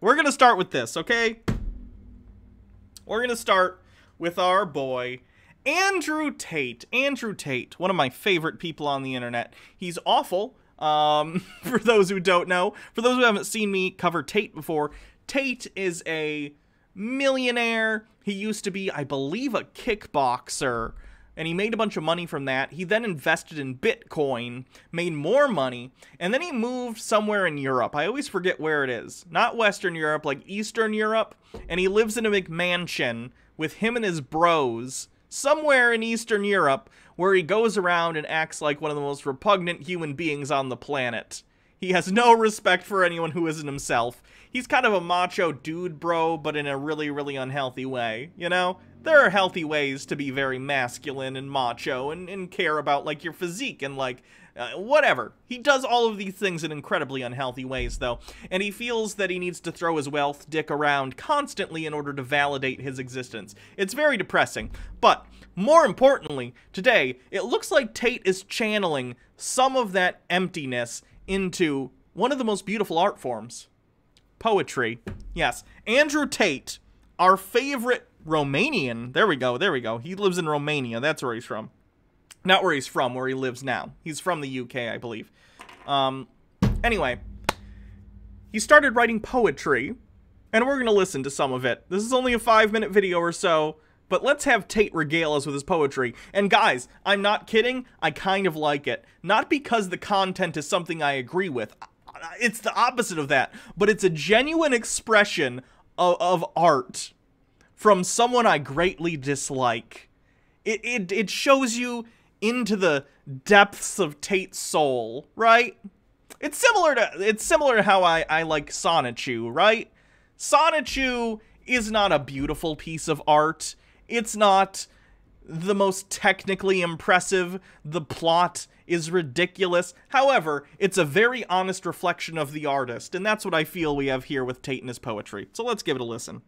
we're gonna start with this, okay? We're gonna start with our boy, Andrew Tate. Andrew Tate, one of my favorite people on the internet. He's awful, for those who don't know. For those who haven't seen me cover Tate before, Tate is a millionaire. He used to be, I believe, a kickboxer, and he made a bunch of money from that. He then invested in Bitcoin, made more money, and then he moved somewhere in Europe. I always forget where it is. Not Western Europe, like Eastern Europe, and he lives in a McMansion with him and his bros somewhere in Eastern Europe, where he goes around and acts like one of the most repugnant human beings on the planet. He has no respect for anyone who isn't himself. He's kind of a macho dude, bro, but in a really, really unhealthy way, you know? There are healthy ways to be very masculine and macho and care about, like, your physique and, like, whatever. He does all of these things in incredibly unhealthy ways, though, and he feels that he needs to throw his wealth dick around constantly in order to validate his existence. It's very depressing, but more importantly, today, it looks like Tate is channeling some of that emptiness into one of the most beautiful art forms. Poetry. Yes, Andrew Tate, our favorite Romanian. There we go, there we go. He lives in Romania. That's where he's from. Not where he's from, where he lives now. He's from the UK, I believe. Anyway, he started writing poetry, and we're going to listen to some of it. This is only a 5-minute video or so, but let's have Tate regale us with his poetry. And guys, I'm not kidding, I kind of like it. Not because the content is something I agree with. It's the opposite of that, but it's a genuine expression of art from someone I greatly dislike. It shows you into the depths of Tate's soul, right? It's similar to how I like Sonichu, right? Sonichu is not a beautiful piece of art. It's not the most technically impressive. The plot is ridiculous. However, it's a very honest reflection of the artist, and that's what I feel we have here with Tate and his poetry. So let's give it a listen.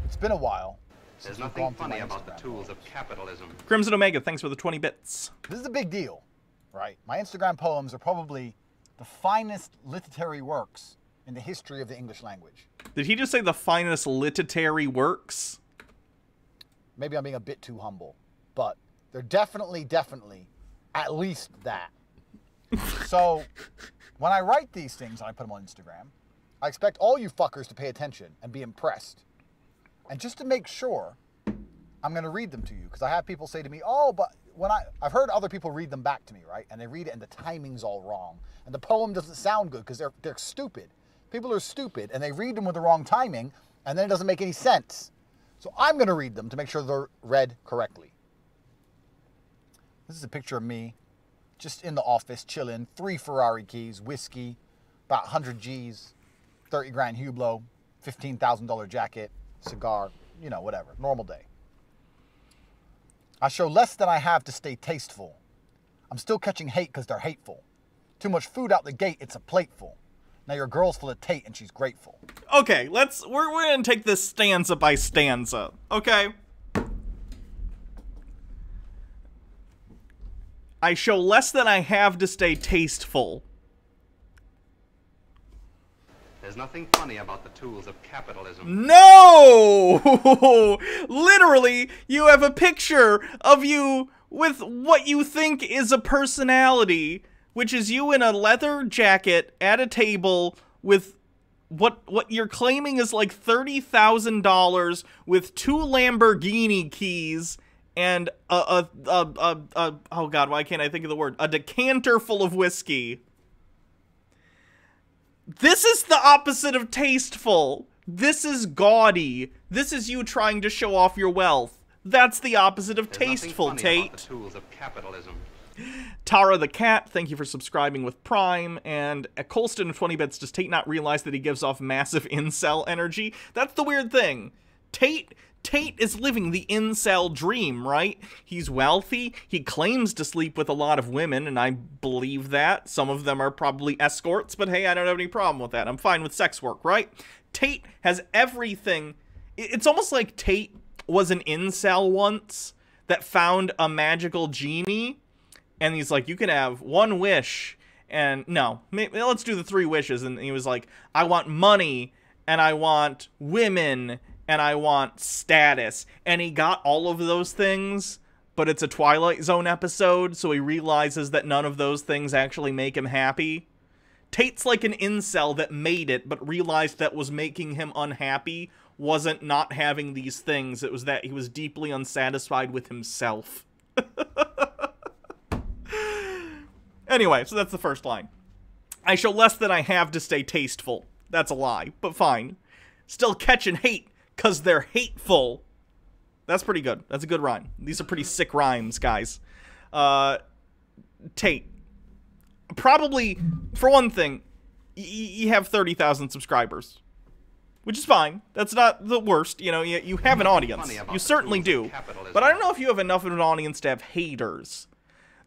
It's been a while. There's nothing funny about the tools of capitalism. Crimson Omega, thanks for the 20 bits. This is a big deal, right? My Instagram poems are probably the finest literary works in the history of the English language. Did he just say the finest literary works? Maybe I'm being a bit too humble, but they're definitely at least that. So when I write these things and I put them on Instagram, I expect all you fuckers to pay attention and be impressed. And just to make sure, I'm going to read them to you, because I have people say to me, oh, but when I've heard other people read them back to me, right? And they read it and the timing's all wrong. And the poem doesn't sound good because they're stupid. People are stupid and they read them with the wrong timing and then it doesn't make any sense. So I'm going to read them to make sure they're read correctly. This is a picture of me just in the office, chilling, 3 Ferrari keys, whiskey, about 100 G's, 30 grand Hublot, $15,000 jacket, cigar, you know, whatever, normal day. I show less than I have to stay tasteful. I'm still catching hate because they're hateful. Too much food out the gate, it's a plateful. Now your girl's full of Tate and she's grateful. Okay, we're gonna take this stanza by stanza, okay? I show less than I have to stay tasteful. There's nothing funny about the tools of capitalism. No! Literally, you have a picture of you with what you think is a personality, which is you in a leather jacket at a table with what you're claiming is like $30,000 with 2 Lamborghini keys and oh god, why can't I think of the word? A decanter full of whiskey. This is the opposite of tasteful. This is gaudy. This is you trying to show off your wealth. That's the opposite of tasteful, Tate. The tools of capitalism. Tara the Cat, thank you for subscribing with Prime. And at Colston of 20 bits, does Tate not realize that he gives off massive incel energy? That's the weird thing. Tate is living the incel dream, right? He's wealthy, he claims to sleep with a lot of women, and I believe that. Some of them are probably escorts, but hey, I don't have any problem with that. I'm fine with sex work, right? Tate has everything. It's almost like Tate was an incel once that found a magical genie And he's like, you can have one wish. And no, let's do the 3 wishes. And he was like, I want money, and I want women, and I want status. And he got all of those things, but it's a Twilight Zone episode, so he realizes that none of those things actually make him happy. Tate's like an incel that made it, but realized that was making him unhappy wasn't not having these things. It was that he was deeply unsatisfied with himself. Anyway, so that's the first line. I show less than I have to stay tasteful. That's a lie, but fine. Still catching hate, 'cause they're hateful. That's pretty good. That's a good rhyme. These are pretty sick rhymes, guys. Tate. Probably, for one thing, you have 30,000 subscribers. Which is fine. That's not the worst. You know, you have an audience. You certainly do. But I don't know if you have enough of an audience to have haters.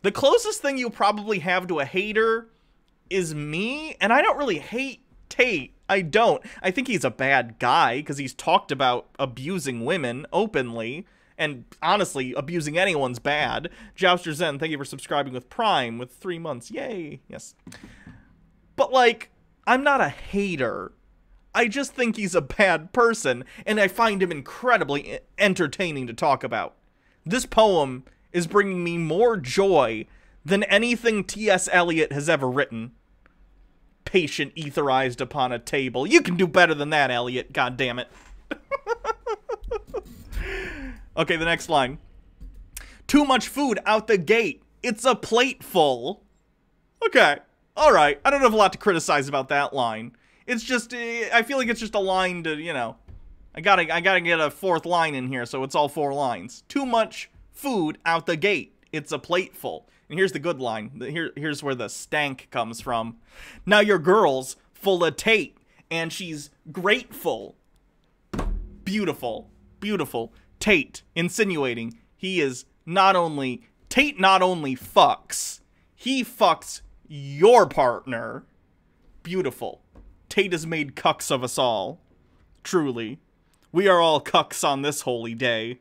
The closest thing you probably have to a hater is me, and I don't really hate Tate. I don't. I think he's a bad guy, because he's talked about abusing women openly, and honestly, abusing anyone's bad. Jouster Zen, thank you for subscribing with Prime with 3 months. Yay. Yes. But, like, I'm not a hater. I just think he's a bad person, and I find him incredibly entertaining to talk about. This poem is bringing me more joy than anything T.S. Eliot has ever written. Patient etherized upon a table. You can do better than that, Eliot. God damn it. Okay, the next line. Too much food out the gate. It's a plate full. Okay. Alright. I don't have a lot to criticize about that line. It's just, I feel like it's just a line to, you know, I gotta get a 4th line in here, so it's all 4 lines. Too much food out the gate. It's a plate full. And here's the good line. Here's where the stank comes from. Now your girl's full of Tate, and she's grateful. Beautiful. Beautiful. Tate, insinuating he is not only... Tate not only fucks, he fucks your partner. Beautiful. Tate has made cucks of us all. Truly. We are all cucks on this holy day.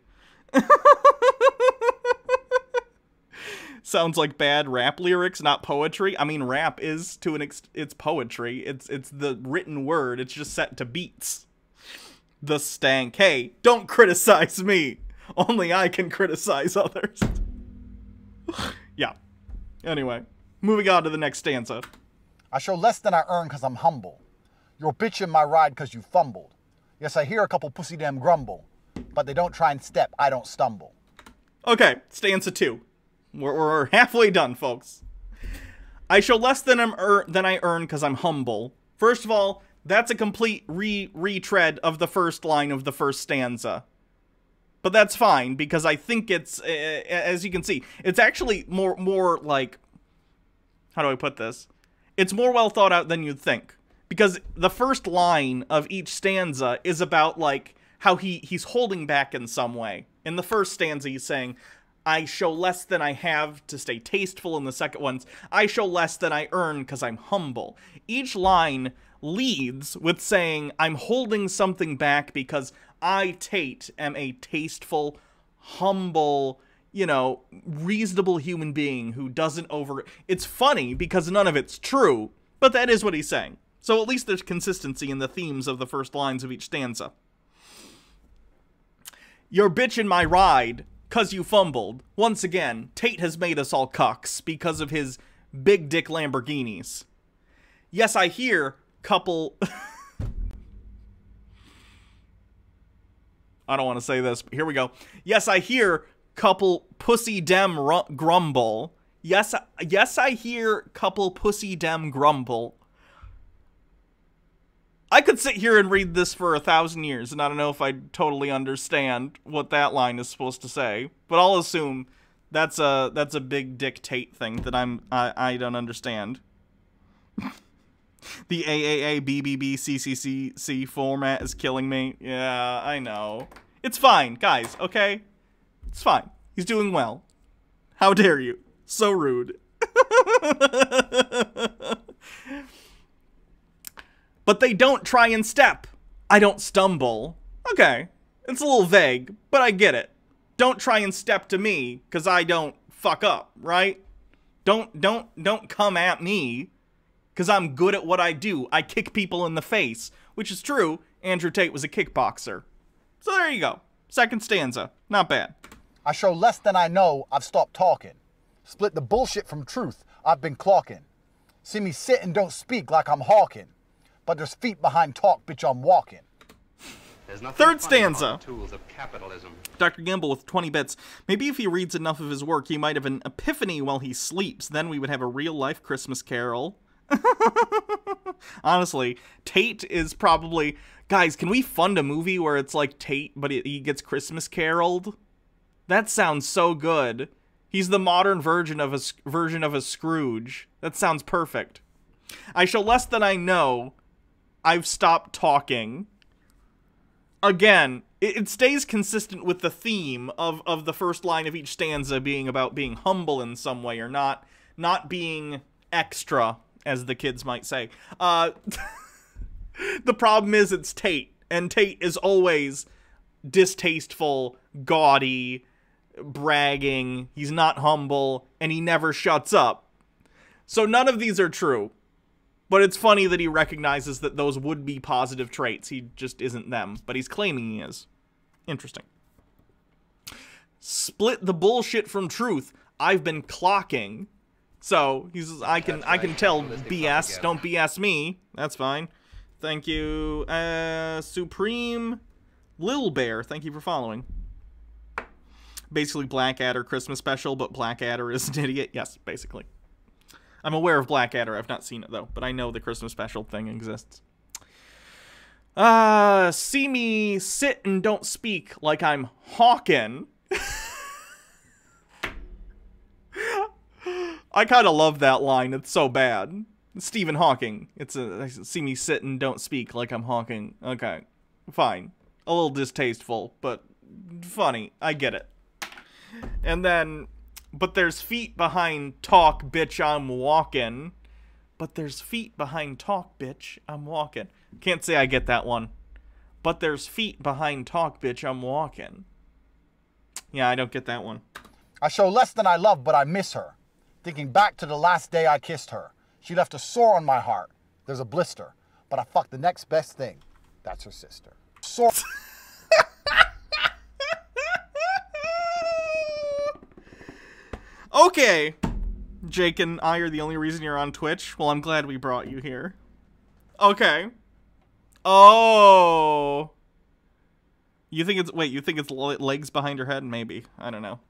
Sounds like bad rap lyrics, not poetry. I mean, rap is to an it's poetry. It's the written word. It's just set to beats. The stank. Hey, don't criticize me. Only I can criticize others. Yeah. Anyway, moving on to the next stanza. I show less than I earn because I'm humble. You're bitching my ride because you fumbled. Yes, I hear a couple pussy damn grumble, but they don't try and step, I don't stumble. Okay, stanza 2. We're halfway done, folks. I show less than I earn because I'm humble. First of all, that's a complete retread of the first line of the first stanza. But that's fine, because I think it's, as you can see, it's actually more like, how do I put this? It's more well thought out than you'd think. Because the first line of each stanza is about, like, how he's holding back in some way. In the first stanza, he's saying, I show less than I have to stay tasteful. In the second one's, I show less than I earn because I'm humble. Each line leads with saying, I'm holding something back because I, Tate, am a tasteful, humble, you know, reasonable human being who doesn't It's funny because none of it's true, but that is what he's saying. So at least there's consistency in the themes of the first lines of each stanza. You're bitchin' my ride, 'cause you fumbled. Once again, Tate has made us all cucks because of his big dick Lamborghinis. Yes, I hear couple... I don't want to say this, but here we go. Yes, I hear couple pussy dem grumble. Yes, I hear couple pussy dem grumble. I could sit here and read this for 1,000 years, and I don't know if I totally understand what that line is supposed to say, but I'll assume that's a big Tate thing that I don't understand. The AAA BBB CCCC format is killing me. Yeah, I know. It's fine, guys, okay? It's fine. He's doing well. How dare you? So rude. But they don't try and step. I don't stumble. Okay. It's a little vague, but I get it. Don't try and step to me, because I don't fuck up, right? Don't come at me, because I'm good at what I do. I kick people in the face, which is true. Andrew Tate was a kickboxer. So there you go. Second stanza. Not bad. I show less than I know, I've stopped talking. Split the bullshit from truth, I've been clocking. See me sit and don't speak like I'm hawking. But there's feet behind talk, bitch, I'm walking. Third stanza. Tools of capitalism. Dr. Gamble with 20 bits. Maybe if he reads enough of his work, he might have an epiphany while he sleeps. Then we would have a real-life Christmas Carol. Honestly, Tate is probably... Guys, can we fund a movie where it's like Tate, but he gets Christmas Caroled? That sounds so good. He's the modern version of a Scrooge. That sounds perfect. I show less than I know. I've stopped talking. Again, it stays consistent with the theme of the first line of each stanza being about being humble in some way, or not being extra, as the kids might say. The problem is it's Tate, and Tate is always distasteful, gaudy, bragging, he's not humble, and he never shuts up. So none of these are true. But it's funny that he recognizes that those would be positive traits. He just isn't them. But he's claiming he is. Interesting. Split the bullshit from truth. I've been clocking. So I can tell BS. Don't BS me. That's fine. Thank you. Supreme Lil Bear. Thank you for following. Basically Blackadder Christmas special, but Blackadder is an idiot. Yes, basically. I'm aware of Blackadder. I've not seen it, though, but I know the Christmas special thing exists. See me sit and don't speak like I'm hawking. I kind of love that line. It's so bad. Stephen Hawking. It's see me sit and don't speak like I'm hawking. Okay, fine. A little distasteful, but funny. I get it. And then... But there's feet behind talk, bitch, I'm walking. But there's feet behind talk, bitch, I'm walking. Can't say I get that one. But there's feet behind talk, bitch, I'm walking. Yeah, I don't get that one. I show less than I love, but I miss her. Thinking back to the last day I kissed her. She left a sore on my heart. There's a blister. But I fucked the next best thing. That's her sister. Sore... Okay, Jake and I are the only reason you're on Twitch. Well, I'm glad we brought you here. Okay. Oh. You think it's legs behind her head? Maybe. I don't know.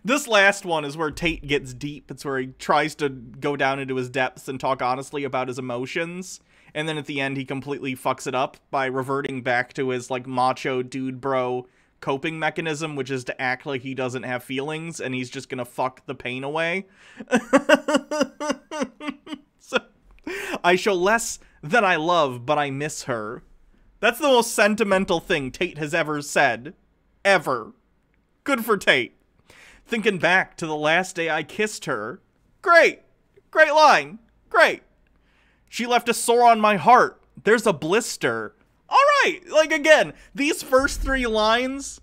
This last one is where Tate gets deep. It's where he tries to go down into his depths and talk honestly about his emotions. And then at the end, he completely fucks it up by reverting back to his, like, macho dude bro coping mechanism, which is to act like he doesn't have feelings and he's just gonna fuck the pain away. So, I show less than I love, but I miss her. That's the most sentimental thing Tate has ever said. Ever. Good for Tate. Thinking back to the last day I kissed her. Great. Great line. Great. She left a sore on my heart. There's a blister. Alright, like, again, these first three lines,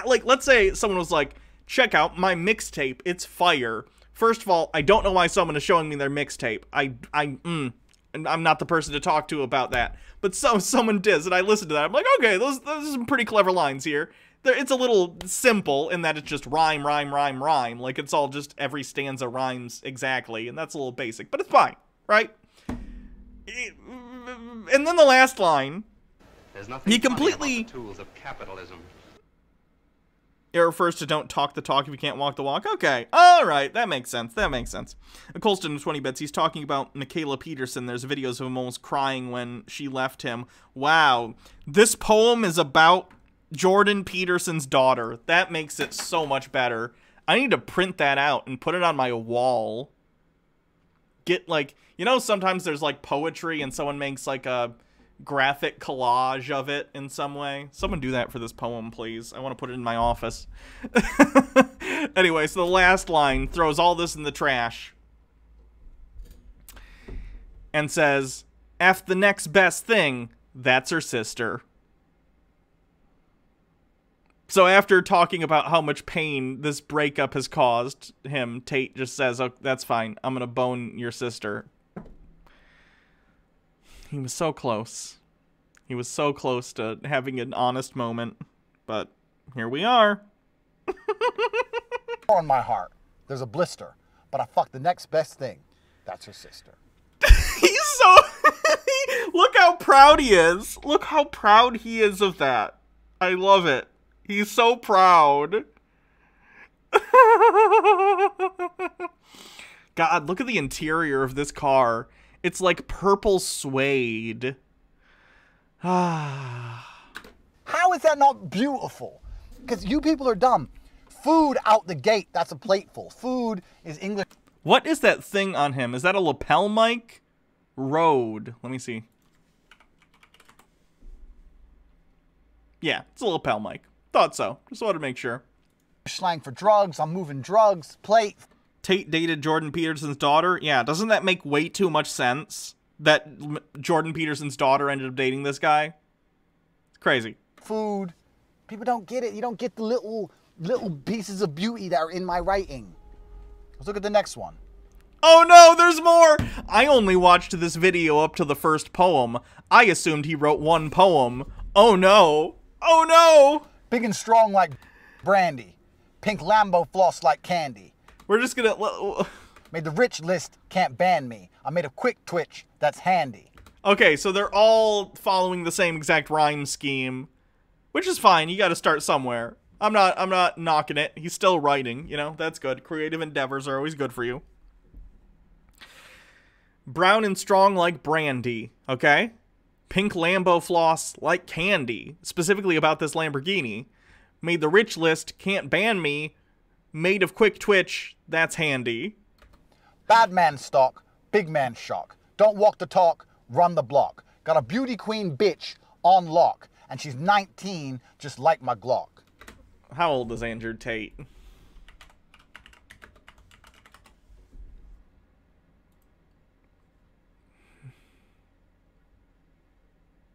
like, let's say someone was like, check out my mixtape, it's fire. First of all, I don't know why someone is showing me their mixtape. I'm not the person to talk to about that. But someone did, and I listened to that. I'm like, okay, those are some pretty clever lines here. It's a little simple in that it's just rhyme, rhyme, rhyme, rhyme. Like, it's all just every stanza rhymes exactly, and that's a little basic. But it's fine, right? And then the last line... There's nothing completely about the tools of capitalism. It refers to don't talk the talk if you can't walk the walk. Okay. All right. That makes sense. That makes sense. Colston, 20 bits. He's talking about Michaela Peterson. There's videos of him almost crying when she left him. Wow. This poem is about Jordan Peterson's daughter. That makes it so much better. I need to print that out and put it on my wall. Get, like, you know, sometimes there's, like, poetry and someone makes, like, a graphic collage of it in some way. Someone do that for this poem, please. I want to put it in my office. Anyway, so the last line throws all this in the trash and says, F the next best thing, that's her sister. So after talking about how much pain this breakup has caused him, Tate just says, "Oh, that's fine. I'm gonna bone your sister." He was so close. He was so close to having an honest moment, but here we are. On my heart, there's a blister, but I fucked the next best thing. That's her sister. He's so... Look how proud he is. Look how proud he is of that. I love it. He's so proud. God, look at the interior of this car. It's like purple suede. How is that not beautiful? Because you people are dumb. Food out the gate, that's a plateful. Food is English. What is that thing on him? Is that a lapel mic? Rode. Let me see. Yeah, it's a lapel mic. Thought so. Just wanted to make sure. Slang for drugs. I'm moving drugs. Plate. Tate dated Jordan Peterson's daughter. Yeah, doesn't that make way too much sense? That Jordan Peterson's daughter ended up dating this guy? It's crazy. Food. People don't get it. You don't get the little pieces of beauty that are in my writing. Let's look at the next one. Oh no, there's more! I only watched this video up to the first poem. I assumed he wrote one poem. Oh no. Oh no! Big and strong like brandy. Pink Lambo floss like candy. We're just gonna... Made the rich list, can't ban me. I made a quick twitch, that's handy. Okay, so they're all following the same exact rhyme scheme. Which is fine, you gotta start somewhere. I'm not knocking it. He's still writing, you know, that's good. Creative endeavors are always good for you. Brown and strong like brandy, okay? Pink Lambo floss like candy. Specifically about this Lamborghini. Made the rich list, can't ban me. Made of quick twitch, that's handy. Bad man stock, big man shock. Don't walk the talk, run the block. Got a beauty queen bitch on lock. And she's 19, just like my Glock. How old is Andrew Tate?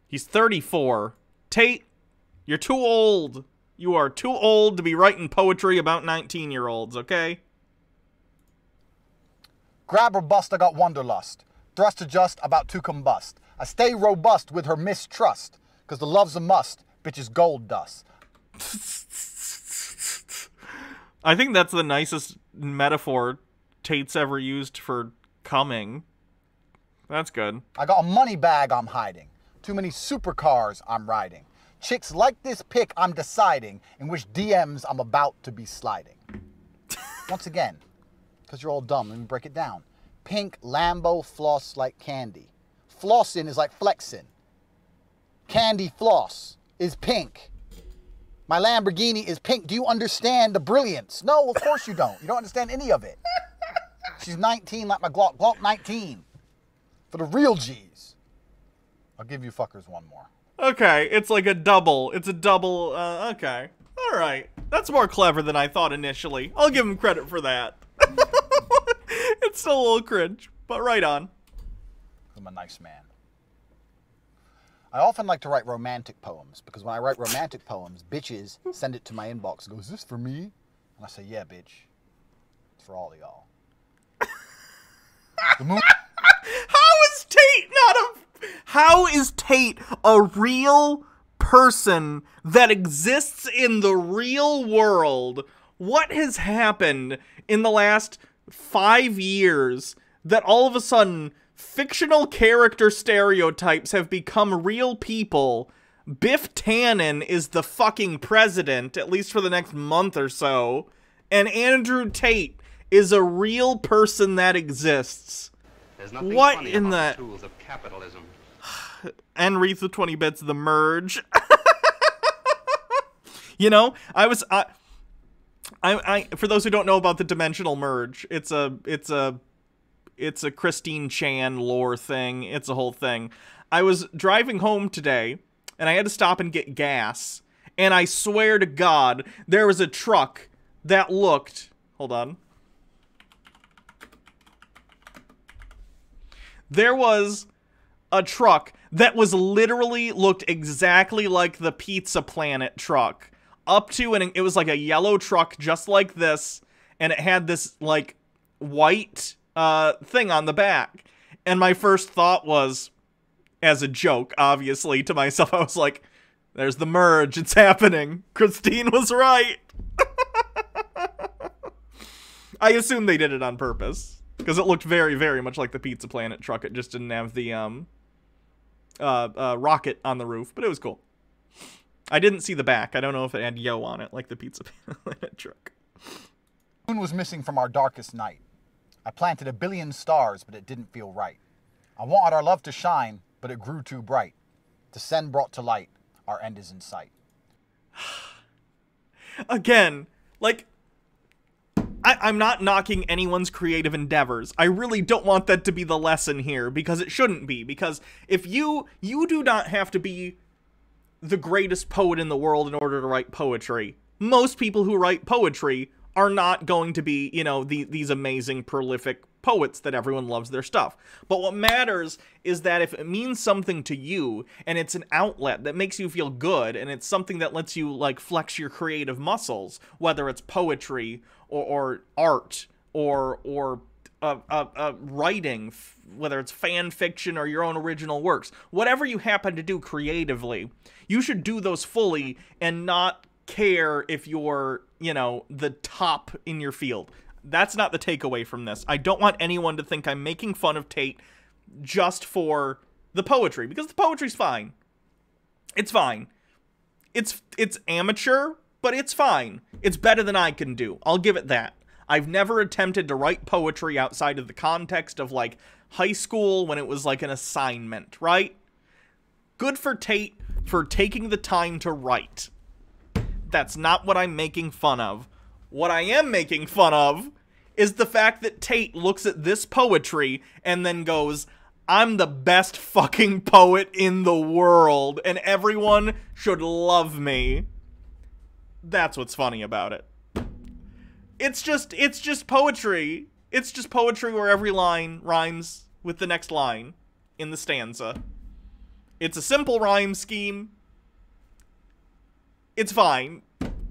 He's 34. Tate, you're too old. You are too old to be writing poetry about 19-year-olds, okay? Grab or bust, I got wanderlust. Thrust adjust, about to combust. I stay robust with her mistrust. Cause the love's a must, bitch is gold dust. I think that's the nicest metaphor Tate's ever used for coming. That's good. I got a money bag I'm hiding. Too many supercars I'm riding. Chicks like this pic I'm deciding in which DMs I'm about to be sliding. Once again, because you're all dumb, let me break it down. Pink Lambo floss like candy. Flossing is like flexing. Candy floss is pink. My Lamborghini is pink. Do you understand the brilliance? No, of course you don't. You don't understand any of it. She's 19 like my Glock. Glock 19. For the real G's. I'll give you fuckers one more. Okay, it's like a double. It's a double, okay. Alright. That's more clever than I thought initially. I'll give him credit for that. It's still a little cringe, but right on. I'm a nice man. I often like to write romantic poems, because when I write romantic poems, bitches send it to my inbox and go, is this for me? And I say, yeah, bitch. It's for all of y'all. How is Tate a real person that exists in the real world? What has happened in the last 5 years that all of a sudden fictional character stereotypes have become real people? Biff Tannen is the fucking president, at least for the next month or so, and Andrew Tate is a real person that exists. There's nothing What funny in about the... the tools of capitalism. Enreath with 20 bits, the merge. You know, I for those who don't know about the dimensional merge, it's a Christine Chan lore thing. It's a whole thing. I was driving home today, and I had to stop and get gas, and I swear to God, there was a truck that looked... Hold on. There was a truck that was literally looked exactly like the Pizza Planet truck. up to, and it was like a yellow truck just like this, and it had this like white thing on the back. And my first thought was, as a joke, obviously, to myself, I was like, there's the merge, it's happening. Christine was right. I assume they did it on purpose, because it looked very, very much like the Pizza Planet truck. It just didn't have the rocket on the roof, but it was cool. I didn't see the back. I don't know if it had Yo on it, like the Pizza Planet truck. The moon was missing from our darkest night. I planted 1 billion stars, but it didn't feel right. I wanted our love to shine, but it grew too bright. To send brought to light, our end is in sight. Again, like, I'm not knocking anyone's creative endeavors. I really don't want that to be the lesson here, because it shouldn't be. Because if you do not have to be the greatest poet in the world in order to write poetry. Most people who write poetry are not going to be, you know, these amazing, prolific poets that everyone loves their stuff. But what matters is that if it means something to you, and it's an outlet that makes you feel good, and it's something that lets you, like, flex your creative muscles, whether it's poetry or art or writing, whether it's fan fiction or your own original works, whatever you happen to do creatively, you should do those fully and not care if you're, you know, the top in your field. That's not the takeaway from this. I don't want anyone to think I'm making fun of Tate just for the poetry, because the poetry's fine. It's fine. It's amateur, but it's fine. It's better than I can do. I'll give it that. I've never attempted to write poetry outside of the context of, like, high school when it was, like, an assignment, right? Good for Tate for taking the time to write. That's not what I'm making fun of. What I am making fun of is the fact that Tate looks at this poetry and then goes, I'm the best fucking poet in the world, and everyone should love me. That's what's funny about it. It's just poetry. It's just poetry where every line rhymes with the next line in the stanza. It's a simple rhyme scheme. It's fine.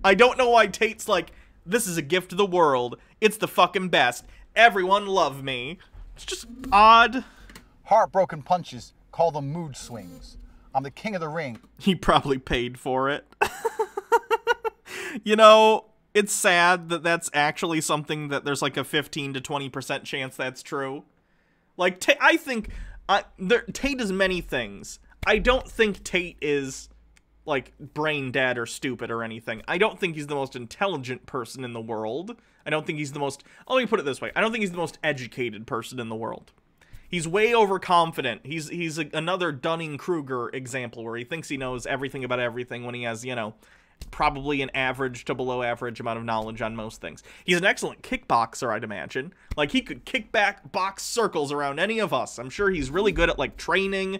I don't know why Tate's like, this is a gift to the world. It's the fucking best. Everyone love me. It's just odd. Heartbroken punches, call them mood swings. I'm the king of the ring. He probably paid for it. You know, it's sad that that's actually something that there's like a 15 to 20% chance that's true. Like, I think Tate is many things. I don't think Tate is, like, brain dead or stupid or anything. I don't think he's the most intelligent person in the world. I don't think he's the most... Let me put it this way. I don't think he's the most educated person in the world. He's way overconfident. He's another Dunning-Kruger example where he thinks he knows everything about everything when he has, you know, probably an average to below average amount of knowledge on most things. He's an excellent kickboxer, I'd imagine. Like, he could kick back box circles around any of us. I'm sure he's really good at, like, training,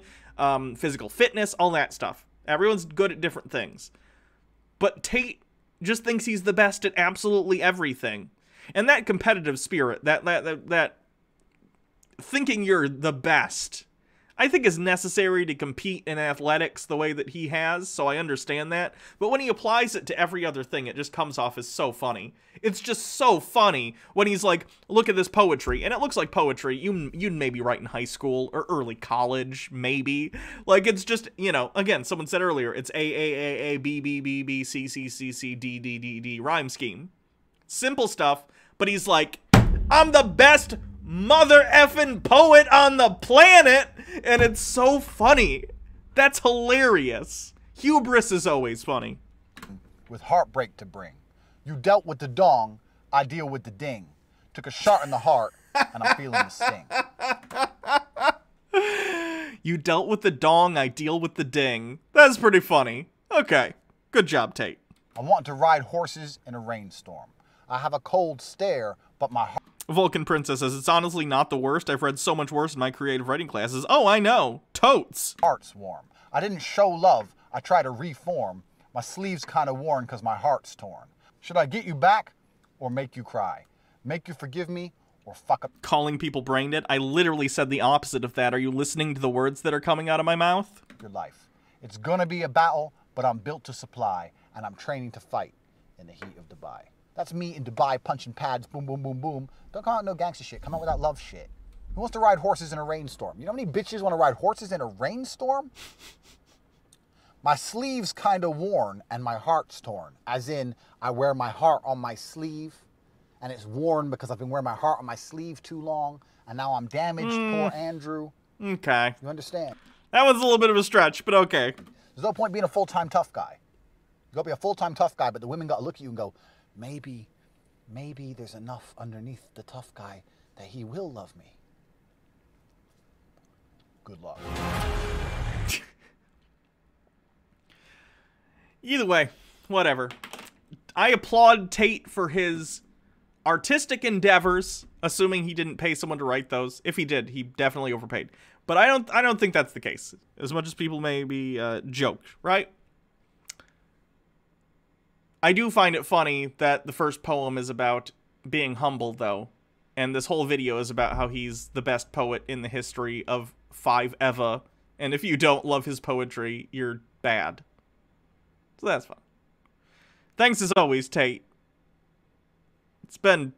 physical fitness, all that stuff. Everyone's good at different things. But Tate just thinks he's the best at absolutely everything. And that competitive spirit, that thinking you're the best, I think is necessary to compete in athletics the way that he has, so I understand that. But when he applies it to every other thing, it just comes off as so funny. It's just so funny when he's like, look at this poetry, and it looks like poetry you'd maybe write in high school or early college, maybe. Like, it's just, you know, again, someone said earlier, it's A, B, B, B, B, C, C, C, C, D, D, D, D, rhyme scheme. Simple stuff, but he's like, I'm the best mother effing poet on the planet, and it's so funny. That's hilarious. Hubris is always funny. With heartbreak to bring. You dealt with the dong, I deal with the ding. Took a shot in the heart, and I'm feeling the sting. You dealt with the dong, I deal with the ding. That's pretty funny. Okay, good job, Tate. I want to ride horses in a rainstorm. I have a cold stare, but my heart... Vulcan Princess says, it's honestly not the worst. I've read so much worse in my creative writing classes. Oh, I know. Totes. Heart's warm. I didn't show love. I try to reform. My sleeve's kind of worn because my heart's torn. Should I get you back or make you cry? Make you forgive me or fuck up? Calling people brain dead? I literally said the opposite of that. Are you listening to the words that are coming out of my mouth? Your life. It's gonna be a battle, but I'm built to supply. and I'm training to fight in the heat of Dubai. That's me in Dubai punching pads, boom, boom, boom, boom. Don't come out with no gangster shit. Come out with that love shit. Who wants to ride horses in a rainstorm? You know how many bitches want to ride horses in a rainstorm? My sleeve's kind of worn and my heart's torn. As in, I wear my heart on my sleeve and it's worn because I've been wearing my heart on my sleeve too long and now I'm damaged, poor Andrew. Okay. You understand? That was a little bit of a stretch, but okay. There's no point being a full-time tough guy. You gotta be a full-time tough guy, but the women gotta look at you and go, maybe there's enough underneath the tough guy that he will love me. Good luck. Either way, whatever. I applaud Tate for his artistic endeavors, assuming he didn't pay someone to write those. If he did, he definitely overpaid. But I don't think that's the case. As much as people may be joked, right? I do find it funny that the first poem is about being humble, though. And this whole video is about how he's the best poet in the history of 5 Eva. And if you don't love his poetry, you're bad. So that's fun. Thanks as always, Tate. It's been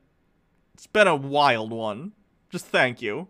a wild one. Just thank you.